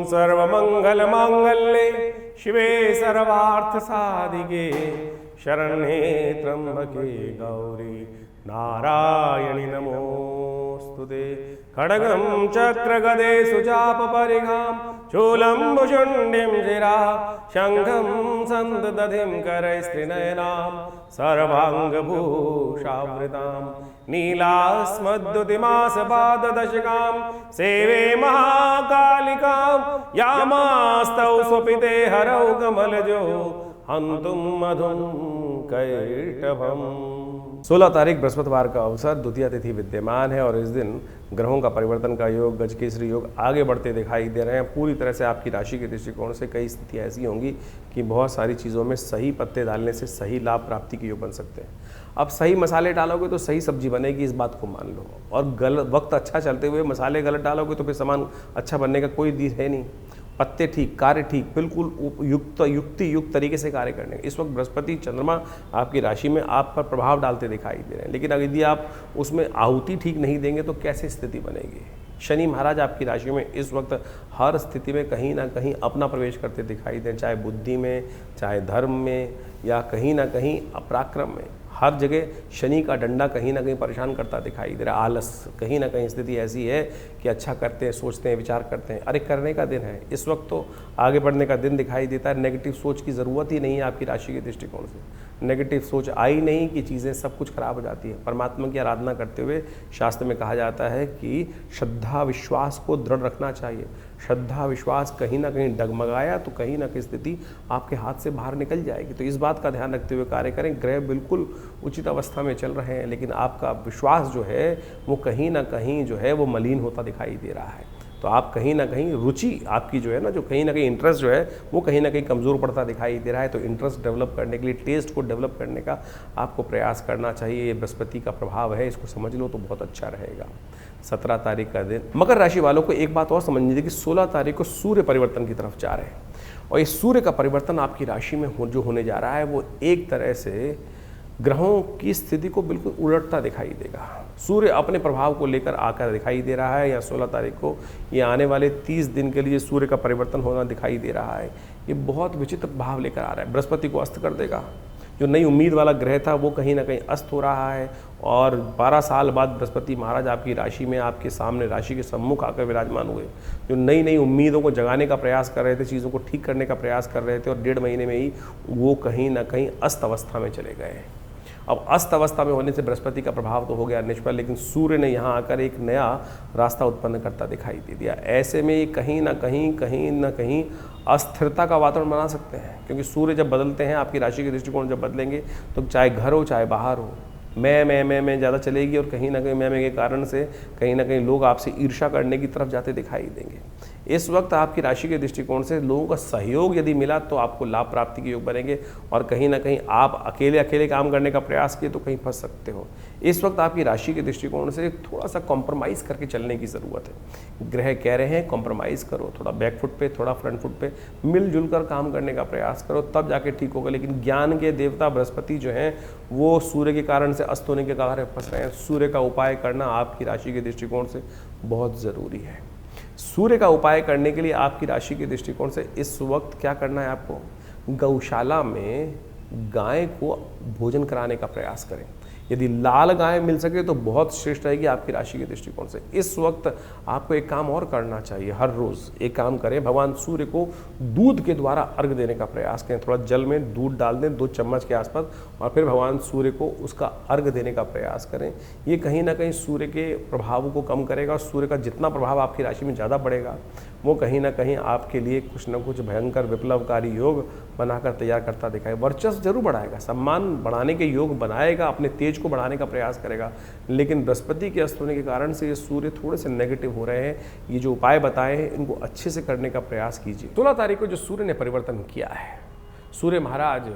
सर्वमंगलमांगल्ये शिवे सर्वार्थसाधिके शरण्ये त्र्यंबके गौरी नारायणि नमोस्तुते। खड्गं चक्रगदे सुचापपरिघां शूलं भुशुण्डिं शिरा शङ्खं सन्ददधिं करैस्त्रिनयनां सर्वाङ्गभूषावृतां नीलास्मद्युतिमासपाददशकां सेवे महाकालिकां यामास्तौ स्वपिते हरौ कमलजो हन्तुं मधुं कैटभम्। 16 तारीख बृहस्पतिवार का अवसर, द्वितीय तिथि विद्यमान है और इस दिन ग्रहों का परिवर्तन का योग, गजकेसरी योग आगे बढ़ते दिखाई दे रहे हैं। पूरी तरह से आपकी राशि के दृष्टिकोण से कई स्थितियाँ ऐसी होंगी कि बहुत सारी चीज़ों में सही पत्ते डालने से सही लाभ प्राप्ति के योग बन सकते हैं। अब सही मसाले डालोगे तो सही सब्जी बनेगी, इस बात को मान लो। और गलत वक्त अच्छा चलते हुए मसाले गलत डालोगे तो फिर सामान अच्छा बनने का कोई दीर है नहीं। पत्ते ठीक, कार्य ठीक, बिल्कुल युक्त तरीके से कार्य करने। इस वक्त बृहस्पति चंद्रमा आपकी राशि में आप पर प्रभाव डालते दिखाई दे रहे हैं, लेकिन यदि आप उसमें आहुति ठीक नहीं देंगे तो कैसे स्थिति बनेगी। शनि महाराज आपकी राशि में इस वक्त हर स्थिति में कहीं ना कहीं अपना प्रवेश करते दिखाई दें, चाहे बुद्धि में, चाहे धर्म में, या कहीं ना कहीं पराक्रम में। हर जगह शनि का डंडा कहीं ना कहीं परेशान करता दिखाई दे रहा है। आलस, कहीं ना कहीं स्थिति ऐसी है कि अच्छा करते हैं, सोचते हैं, विचार करते हैं, अरे करने का दिन है। इस वक्त तो आगे बढ़ने का दिन दिखाई देता है। नेगेटिव सोच की ज़रूरत ही नहीं है आपकी राशि के दृष्टिकोण से। नेगेटिव सोच आई नहीं कि चीज़ें सब कुछ खराब हो जाती है। परमात्मा की आराधना करते हुए शास्त्र में कहा जाता है कि श्रद्धा विश्वास को दृढ़ रखना चाहिए। श्रद्धा विश्वास कहीं ना कहीं डगमगाया तो कहीं ना कहीं स्थिति आपके हाथ से बाहर निकल जाएगी। तो इस बात का ध्यान रखते हुए कार्य करें। ग्रह बिल्कुल उचित अवस्था में चल रहे हैं, लेकिन आपका विश्वास जो है वो कहीं ना कहीं जो है वो मलिन होता दिखाई दे रहा है। तो आप कहीं ना कहीं रुचि आपकी जो है ना, जो कहीं ना कहीं इंटरेस्ट जो है वो कहीं ना कहीं कमज़ोर पड़ता दिखाई दे रहा है। तो इंटरेस्ट डेवलप करने के लिए, टेस्ट को डेवलप करने का आपको प्रयास करना चाहिए। ये बृहस्पति का प्रभाव है, इसको समझ लो तो बहुत अच्छा रहेगा। 17 तारीख का दिन। मकर राशि वालों को एक बात और समझनी चाहिए कि 16 तारीख को सूर्य परिवर्तन की तरफ जा रहे हैं, और ये सूर्य का परिवर्तन आपकी राशि में जो होने जा रहा है वो एक तरह से ग्रहों की स्थिति को बिल्कुल उलटता दिखाई देगा। सूर्य अपने प्रभाव को लेकर आकर दिखाई दे रहा है। या 16 तारीख को ये आने वाले 30 दिन के लिए सूर्य का परिवर्तन होना दिखाई दे रहा है। ये बहुत विचित्र भाव लेकर आ रहा है। बृहस्पति को अस्त कर देगा। जो नई उम्मीद वाला ग्रह था वो कहीं ना कहीं अस्त हो रहा है, और 12 साल बाद बृहस्पति महाराज आपकी राशि में, आपके सामने राशि के सम्मुख आकर विराजमान हुए। जो नई नई उम्मीदों को जगाने का प्रयास कर रहे थे, चीज़ों को ठीक करने का प्रयास कर रहे थे, और 1.5 महीने में ही वो कहीं ना कहीं अस्त अवस्था में चले गए। अब अस्त अवस्था में होने से बृहस्पति का प्रभाव तो हो गया निष्फल, लेकिन सूर्य ने यहाँ आकर एक नया रास्ता उत्पन्न करता दिखाई दे दिया। ऐसे में ये कहीं ना कहीं अस्थिरता का वातावरण बना सकते हैं, क्योंकि सूर्य जब बदलते हैं, आपकी राशि के दृष्टिकोण जब बदलेंगे, तो चाहे घर हो चाहे बाहर हो, मैं ज़्यादा चलेगी, और कहीं ना कहीं मैं के कारण से कहीं ना कहीं लोग आपसे ईर्ष्या करने की तरफ जाते दिखाई देंगे। इस वक्त आपकी राशि के दृष्टिकोण से लोगों का सहयोग यदि मिला तो आपको लाभ प्राप्ति के योग बनेंगे, और कहीं ना कहीं आप अकेले काम करने का प्रयास किए तो कहीं फंस सकते हो। इस वक्त आपकी राशि के दृष्टिकोण से थोड़ा सा कॉम्प्रोमाइज़ करके चलने की ज़रूरत है। ग्रह कह रहे हैं कॉम्प्रोमाइज़ करो, थोड़ा बैक फुट पे, थोड़ा फ्रंट फुट पे मिलजुल कर काम करने का प्रयास करो, तब जाके ठीक होगा। लेकिन ज्ञान के देवता बृहस्पति जो हैं वो सूर्य के कारण से अस्त होने के कारण फंस रहे हैं। सूर्य का उपाय करना आपकी राशि के दृष्टिकोण से बहुत ज़रूरी है। सूर्य का उपाय करने के लिए आपकी राशि के दृष्टिकोण से इस वक्त क्या करना है आपको? गौशाला में गाय को भोजन कराने का प्रयास करें। यदि लाल गाय मिल सके तो बहुत श्रेष्ठ रहेगी आपकी राशि के दृष्टिकोण से। इस वक्त आपको एक काम और करना चाहिए। हर रोज़ एक काम करें, भगवान सूर्य को दूध के द्वारा अर्घ देने का प्रयास करें। थोड़ा जल में दूध डाल दें 2 चम्मच के आसपास, और फिर भगवान सूर्य को उसका अर्घ देने का प्रयास करें। ये कहीं ना कहीं सूर्य के प्रभाव को कम करेगा, और सूर्य का जितना प्रभाव आपकी राशि में ज़्यादा बढ़ेगा वो कहीं ना कहीं आपके लिए कुछ न कुछ भयंकर विप्लवकारी योग बनाकर तैयार करता दिखाएगा। वर्चस्व जरूर बढ़ाएगा, सम्मान बढ़ाने के योग बनाएगा, अपने तेज को बढ़ाने का प्रयास करेगा। लेकिन बृहस्पति के अस्त होने के कारण से ये सूर्य थोड़े से नेगेटिव हो रहे हैं। ये जो उपाय बताए हैं इनको अच्छे से करने का प्रयास कीजिए। 16 तारीख को जो सूर्य ने परिवर्तन किया है, सूर्य महाराज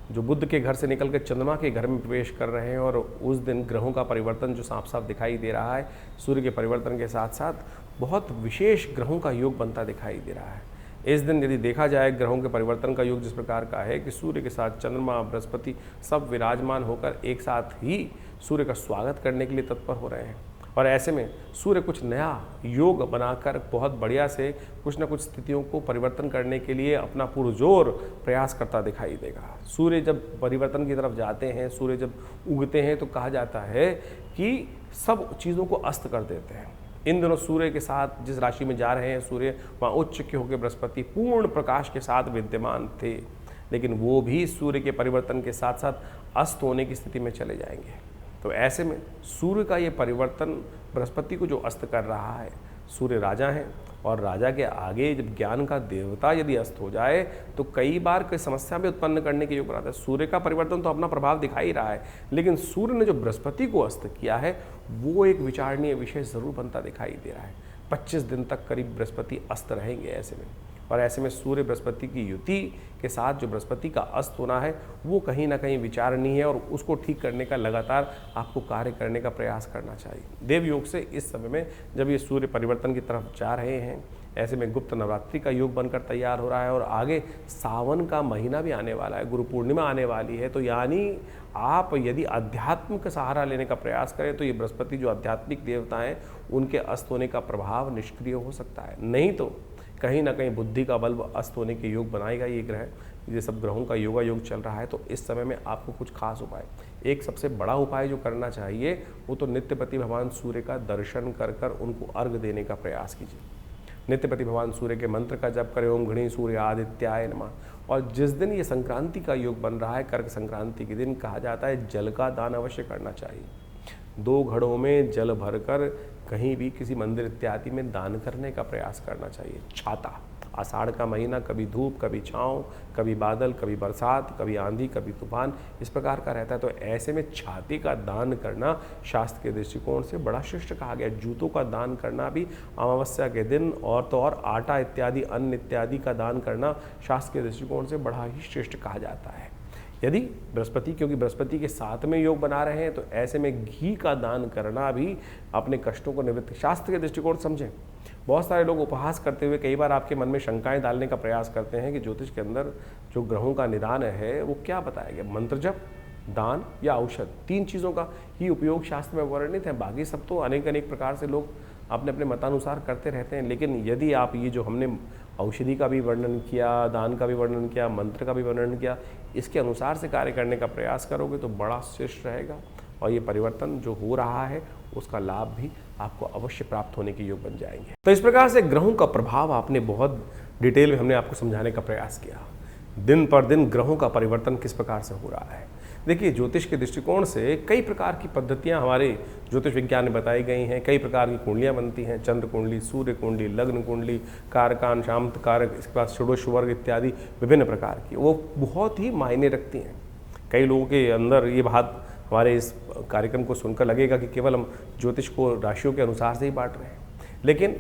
जो बुध के घर से निकल कर चंद्रमा के घर में प्रवेश कर रहे हैं, और उस दिन ग्रहों का परिवर्तन जो साफ साफ दिखाई दे रहा है, सूर्य के परिवर्तन के साथ साथ बहुत विशेष ग्रहों का योग बनता दिखाई दे रहा है। इस दिन यदि देखा जाए ग्रहों के परिवर्तन का योग जिस प्रकार का है कि सूर्य के साथ चंद्रमा, बृहस्पति सब विराजमान होकर एक साथ ही सूर्य का स्वागत करने के लिए तत्पर हो रहे हैं। और ऐसे में सूर्य कुछ नया योग बनाकर बहुत बढ़िया से कुछ ना कुछ स्थितियों को परिवर्तन करने के लिए अपना पुरजोर प्रयास करता दिखाई देगा। सूर्य जब परिवर्तन की तरफ जाते हैं, सूर्य जब उगते हैं तो कहा जाता है कि सब चीज़ों को अस्त कर देते हैं। इन दिनों सूर्य के साथ जिस राशि में जा रहे हैं सूर्य, वहाँ उच्च के होकर बृहस्पति पूर्ण प्रकाश के साथ विद्यमान थे, लेकिन वो भी सूर्य के परिवर्तन के साथ साथ अस्त होने की स्थिति में चले जाएंगे। तो ऐसे में सूर्य का ये परिवर्तन बृहस्पति को जो अस्त कर रहा है, सूर्य राजा हैं और राजा के आगे जब ज्ञान का देवता यदि अस्त हो जाए तो कई बार कोई समस्या भी उत्पन्न करने के योग बनाता है। सूर्य का परिवर्तन तो अपना प्रभाव दिखा ही रहा है, लेकिन सूर्य ने जो बृहस्पति को अस्त किया है वो एक विचारणीय विषय जरूर बनता दिखाई दे रहा है। 25 दिन तक करीब बृहस्पति अस्त रहेंगे ऐसे में, और ऐसे में सूर्य बृहस्पति की युति के साथ जो बृहस्पति का अस्त होना है वो कहीं ना कहीं विचारणीय है, और उसको ठीक करने का लगातार आपको कार्य करने का प्रयास करना चाहिए। देव योग से इस समय में जब ये सूर्य परिवर्तन की तरफ जा रहे हैं, ऐसे में गुप्त नवरात्रि का योग बनकर तैयार हो रहा है और आगे सावन का महीना भी आने वाला है, गुरु पूर्णिमा आने वाली है। तो यानी आप यदि अध्यात्म का सहारा लेने का प्रयास करें तो ये बृहस्पति जो आध्यात्मिक देवता हैं उनके अस्त होने का प्रभाव निष्क्रिय हो सकता है, नहीं तो कहीं ना कहीं बुद्धि का बल्ब अस्त होने के योग बनाएगा ये ग्रह। ये सब ग्रहों का योगा योग चल रहा है, तो इस समय में आपको कुछ खास उपाय, एक सबसे बड़ा उपाय जो करना चाहिए वो तो नित्यपति भगवान सूर्य का दर्शन कर कर उनको अर्घ देने का प्रयास कीजिए। नित्यपति भगवान सूर्य के मंत्र का जप करें, ओम घृणी सूर्य आदित्याय नमः। और जिस दिन ये संक्रांति का योग बन रहा है, कर्क संक्रांति के दिन, कहा जाता है जल का दान अवश्य करना चाहिए। 2 घड़ों में जल भरकर कहीं भी किसी मंदिर इत्यादि में दान करने का प्रयास करना चाहिए। छाता, आषाढ़ का महीना, कभी धूप कभी छाँव, कभी बादल कभी बरसात, कभी आंधी कभी तूफान, इस प्रकार का रहता है। तो ऐसे में छाते का दान करना शास्त्र के दृष्टिकोण से बड़ा श्रेष्ठ कहा गया। जूतों का दान करना भी अमावस्या के दिन, और तो और आटा इत्यादि अन्न इत्यादि का दान करना शास्त्र के दृष्टिकोण से बड़ा ही श्रेष्ठ कहा जाता है। यदि बृहस्पति, क्योंकि बृहस्पति के साथ में योग बना रहे हैं, तो ऐसे में घी का दान करना भी अपने कष्टों को निवृत्त, शास्त्र के दृष्टिकोण समझें। बहुत सारे लोग उपहास करते हुए कई बार आपके मन में शंकाएं डालने का प्रयास करते हैं कि ज्योतिष के अंदर जो ग्रहों का निदान है वो क्या बताया गया, मंत्र जप, दान या औषध, 3 चीज़ों का ही उपयोग शास्त्र में वर्णित है। बाकी सब तो अनेक अनेक प्रकार से लोग अपने अपने मतानुसार करते रहते हैं। लेकिन यदि आप ये जो हमने औषधि का भी वर्णन किया, दान का भी वर्णन किया, मंत्र का भी वर्णन किया, इसके अनुसार से कार्य करने का प्रयास करोगे तो बड़ा श्रेष्ठ रहेगा, और ये परिवर्तन जो हो रहा है उसका लाभ भी आपको अवश्य प्राप्त होने के योग बन जाएंगे। तो इस प्रकार से ग्रहों का प्रभाव आपने बहुत डिटेल में हमने आपको समझाने का प्रयास किया। दिन पर दिन ग्रहों का परिवर्तन किस प्रकार से हो रहा है। देखिए, ज्योतिष के दृष्टिकोण से कई प्रकार की पद्धतियां हमारे ज्योतिष विज्ञान में बताई गई हैं। कई प्रकार की कुंडलियां बनती हैं, चंद्र कुंडली, सूर्य कुंडली, लग्न कुंडली, कारकान, शांत कारक, इसके बाद षोडश वर्ग इत्यादि विभिन्न प्रकार की, वो बहुत ही मायने रखती हैं। कई लोगों के अंदर ये बात हमारे इस कार्यक्रम को सुनकर लगेगा कि केवल हम ज्योतिष को राशियों के अनुसार से ही बांट रहे हैं, लेकिन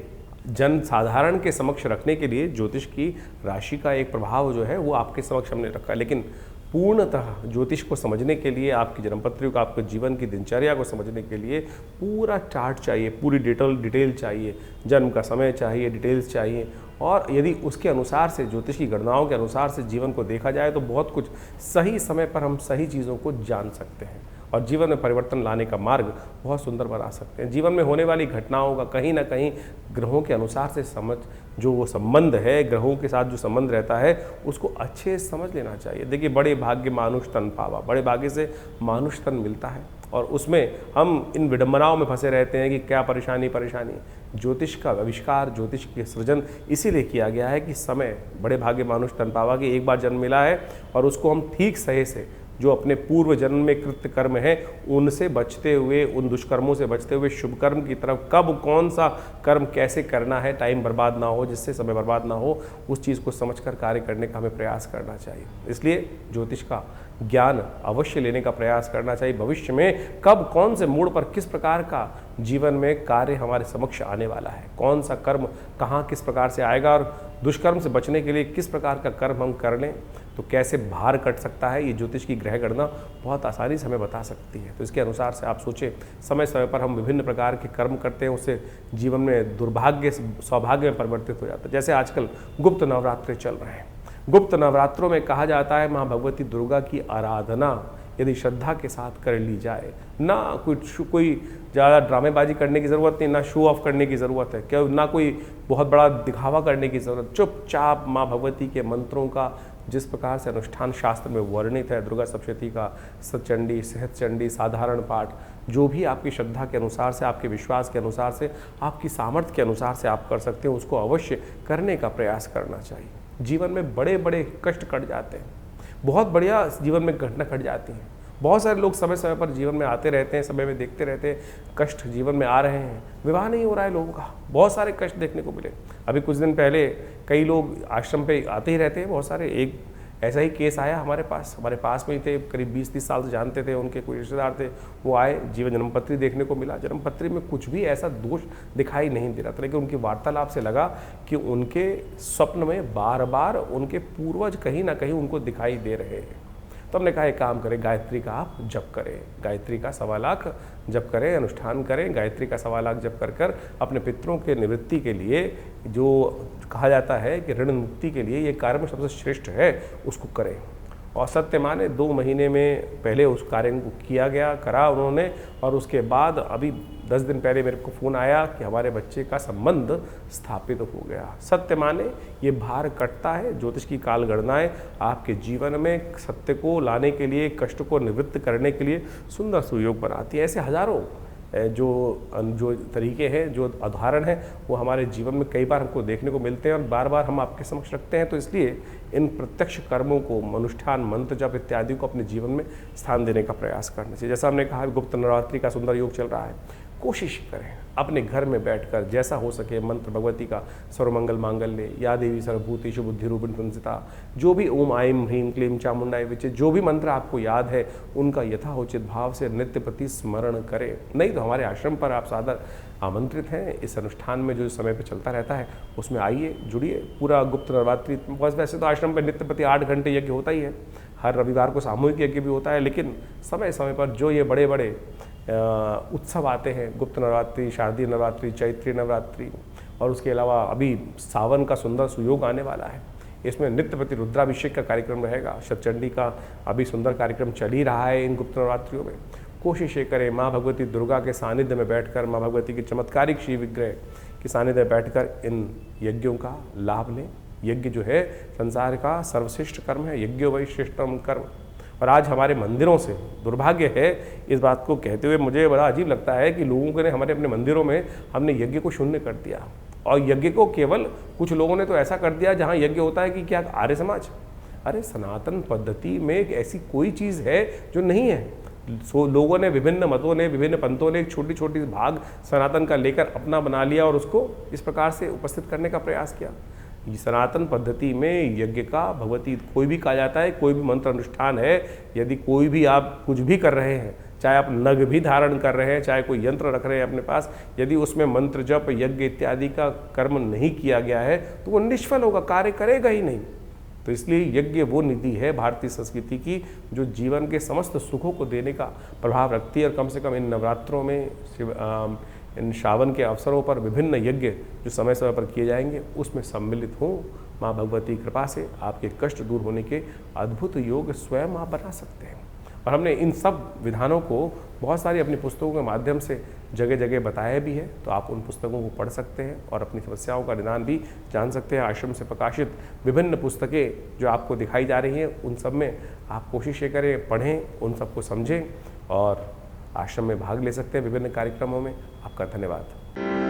जन साधारण के समक्ष रखने के लिए ज्योतिष की राशि का एक प्रभाव जो है वो आपके समक्ष हमने रखा है। लेकिन पूर्णतः ज्योतिष को समझने के लिए, आपकी जन्मपत्री को, आपके जीवन की दिनचर्या को समझने के लिए पूरा चार्ट चाहिए, पूरी डिटेल चाहिए, जन्म का समय चाहिए, डिटेल्स चाहिए। और यदि उसके अनुसार से, ज्योतिष की गणनाओं के अनुसार से जीवन को देखा जाए तो बहुत कुछ सही समय पर हम सही चीज़ों को जान सकते हैं और जीवन में परिवर्तन लाने का मार्ग बहुत सुंदर बना सकते हैं। जीवन में होने वाली घटनाओं का कहीं ना कहीं ग्रहों के अनुसार से समझ, जो वो संबंध है, ग्रहों के साथ जो संबंध रहता है उसको अच्छे से समझ लेना चाहिए। देखिए, बड़े भाग्य मानुष तन पावा, बड़े भाग्य से मानुष तन मिलता है, और उसमें हम इन विडंबनाओं में फंसे रहते हैं कि क्या परेशानी। ज्योतिष का आविष्कार, ज्योतिष के सृजन इसीलिए किया गया है कि समय, बड़े भाग्य मानुष तन पावा, कि एक बार जन्म मिला है और उसको हम ठीक सही से जो अपने पूर्व जन्म में कृत्य कर्म है उनसे बचते हुए, उन दुष्कर्मों से बचते हुए शुभ कर्म की तरफ कब कौन सा कर्म कैसे करना है, टाइम बर्बाद ना हो, जिससे समय बर्बाद ना हो, उस चीज़ को समझकर कार्य करने का हमें प्रयास करना चाहिए। इसलिए ज्योतिष का ज्ञान अवश्य लेने का प्रयास करना चाहिए। भविष्य में कब कौन से मोड़ पर किस प्रकार का जीवन में कार्य हमारे समक्ष आने वाला है, कौन सा कर्म कहाँ किस प्रकार से आएगा, और दुष्कर्म से बचने के लिए किस प्रकार का कर्म हम कर लें तो कैसे भार कट सकता है, ये ज्योतिष की ग्रह गणना बहुत आसानी से हमें बता सकती है। तो इसके अनुसार से आप सोचें, समय समय पर हम विभिन्न प्रकार के कर्म करते हैं, उससे जीवन में दुर्भाग्य सौभाग्य में परिवर्तित हो जाता है। जैसे आजकल गुप्त नवरात्रे चल रहे हैं, गुप्त नवरात्रों में कहा जाता है माँ भगवती दुर्गा की आराधना यदि श्रद्धा के साथ कर ली जाए, ना कोई ज़्यादा ड्रामेबाजी करने की ज़रूरत नहीं, ना शो ऑफ करने की ज़रूरत है, क्या ना कोई बहुत बड़ा दिखावा करने की ज़रूरत। चुपचाप माँ भगवती के मंत्रों का जिस प्रकार से अनुष्ठान शास्त्र में वर्णित है, दुर्गा सप्तशती का सतचंडी, सहस्त्रचंडी, साधारण पाठ, जो भी आपकी श्रद्धा के अनुसार से, आपके विश्वास के अनुसार से, आपकी सामर्थ्य के अनुसार से आप कर सकते हैं, उसको अवश्य करने का प्रयास करना चाहिए। जीवन में बड़े बड़े कष्ट कट जाते हैं, बहुत बढ़िया जीवन में घटना घट जाती हैं। बहुत सारे लोग समय समय पर जीवन में आते रहते हैं, समय में देखते रहते हैं, कष्ट जीवन में आ रहे हैं, विवाह नहीं हो रहा है लोगों का, बहुत सारे कष्ट देखने को मिले। अभी कुछ दिन पहले कई लोग आश्रम पे आते ही रहते हैं, बहुत सारे। एक ऐसा ही केस आया हमारे पास में ही थे, करीब 20-30 साल से जानते थे, उनके कोई रिश्तेदार थे, वो आए, जीवन जन्मपत्री देखने को मिला। जन्मपत्री में कुछ भी ऐसा दोष दिखाई नहीं दे रहा था, लेकिन उनकी वार्तालाप से लगा कि उनके स्वप्न में बार बार उनके पूर्वज कहीं ना कहीं उनको दिखाई दे रहे हैं। तो हमने कहा एक काम करें, गायत्री का आप जप करें, गायत्री का 1.25 लाख जप करें, अनुष्ठान करें, गायत्री का 1.25 लाख जप कर अपने पितरों के निवृत्ति के लिए, जो कहा जाता है कि ऋण मुक्ति के लिए ये कार्य में सबसे श्रेष्ठ है, उसको करें। और सत्य माने 2 महीने में पहले उस कार्य को किया गया, करा उन्होंने, और उसके बाद अभी 10 दिन पहले मेरे को फ़ोन आया कि हमारे बच्चे का संबंध स्थापित हो गया। सत्य माने ये भार कटता है। ज्योतिष की काल गणनाएं आपके जीवन में सत्य को लाने के लिए, कष्ट को निवृत्त करने के लिए सुंदर सुयोग बनाती है। ऐसे हजारों जो तरीके हैं, जो उदाहरण हैं, वो हमारे जीवन में कई बार हमको देखने को मिलते हैं और बार बार हम आपके समक्ष रखते हैं। तो इसलिए इन प्रत्यक्ष कर्मों को, अनुष्ठान, मंत्र जप इत्यादि को अपने जीवन में स्थान देने का प्रयास करना चाहिए। जैसा हमने कहा, गुप्त नवरात्रि का सुंदर योग चल रहा है, कोशिश करें अपने घर में बैठकर जैसा हो सके मंत्र भगवती का सर्वमंगल मांगल्य, या देवी सर्वभूतेषु बुद्धि रूपिणी संस्थिता, जो भी ओम आईं ह्रीं क्लीं चामुंडाय विचे, जो भी मंत्र आपको याद है उनका यथाउचित भाव से नित्य प्रति स्मरण करें। नहीं तो हमारे आश्रम पर आप सादर आमंत्रित हैं। इस अनुष्ठान में जो समय पर चलता रहता है उसमें आइए, जुड़िए। पूरा गुप्त नवरात्रि, बस वैसे तो आश्रम पर नित्य प्रति 8 घंटे यज्ञ होता ही है, हर रविवार को सामूहिक यज्ञ भी होता है, लेकिन समय समय पर जो ये बड़े बड़े उत्सव आते हैं, गुप्त नवरात्रि, शारदीय नवरात्रि, चैत्री नवरात्रि, और उसके अलावा अभी सावन का सुंदर सुयोग आने वाला है, इसमें नित्य प्रति रुद्राभिषेक का कार्यक्रम रहेगा। शतचंडी का अभी सुंदर कार्यक्रम चल ही रहा है इन गुप्त नवरात्रियों में। कोशिश ये करें माँ भगवती दुर्गा के सानिध्य में बैठकर, माँ भगवती के चमत्कारिक श्री विग्रह के सानिध्य में बैठकर इन यज्ञों का लाभ लें। यज्ञ जो है संसार का सर्वश्रेष्ठ कर्म है, यज्ञो वै श्रेष्ठतम कर्म। और आज हमारे मंदिरों से दुर्भाग्य है, इस बात को कहते हुए मुझे बड़ा अजीब लगता है कि लोगों ने हमारे अपने मंदिरों में हमने यज्ञ को शून्य कर दिया, और यज्ञ को केवल कुछ लोगों ने तो ऐसा कर दिया जहाँ यज्ञ होता है कि क्या आर्य समाज। अरे सनातन पद्धति में एक ऐसी कोई चीज़ है जो नहीं है। लोगों ने, विभिन्न मतों ने, विभिन्न पंथों ने एक छोटी छोटी भाग सनातन का लेकर अपना बना लिया और उसको इस प्रकार से उपस्थित करने का प्रयास किया। सनातन पद्धति में यज्ञ का, भगवती कोई भी कहा जाता है, कोई भी मंत्र अनुष्ठान है, यदि कोई भी आप कुछ भी कर रहे हैं, चाहे आप नग भी धारण कर रहे हैं, चाहे कोई यंत्र रख रहे हैं अपने पास, यदि उसमें मंत्र जप, यज्ञ इत्यादि का कर्म नहीं किया गया है तो वो निष्फल होगा, कार्य करेगा ही नहीं। तो इसलिए यज्ञ वो निधि है भारतीय संस्कृति की जो जीवन के समस्त सुखों को देने का प्रभाव रखती है। और कम से कम इन नवरात्रों में, इन श्रावण के अवसरों पर विभिन्न यज्ञ जो समय समय पर किए जाएंगे उसमें सम्मिलित हों। माँ भगवती कृपा से आपके कष्ट दूर होने के अद्भुत योग स्वयं आप बना सकते हैं। और हमने इन सब विधानों को बहुत सारी अपनी पुस्तकों के माध्यम से जगह जगह बताया भी है, तो आप उन पुस्तकों को पढ़ सकते हैं और अपनी समस्याओं का निदान भी जान सकते हैं। आश्रम से प्रकाशित विभिन्न पुस्तकें जो आपको दिखाई जा रही हैं, उन सब में आप कोशिश ये करें, पढ़ें, उन सबको समझें और आश्रम में भाग ले सकते हैं विभिन्न कार्यक्रमों में। आपका धन्यवाद।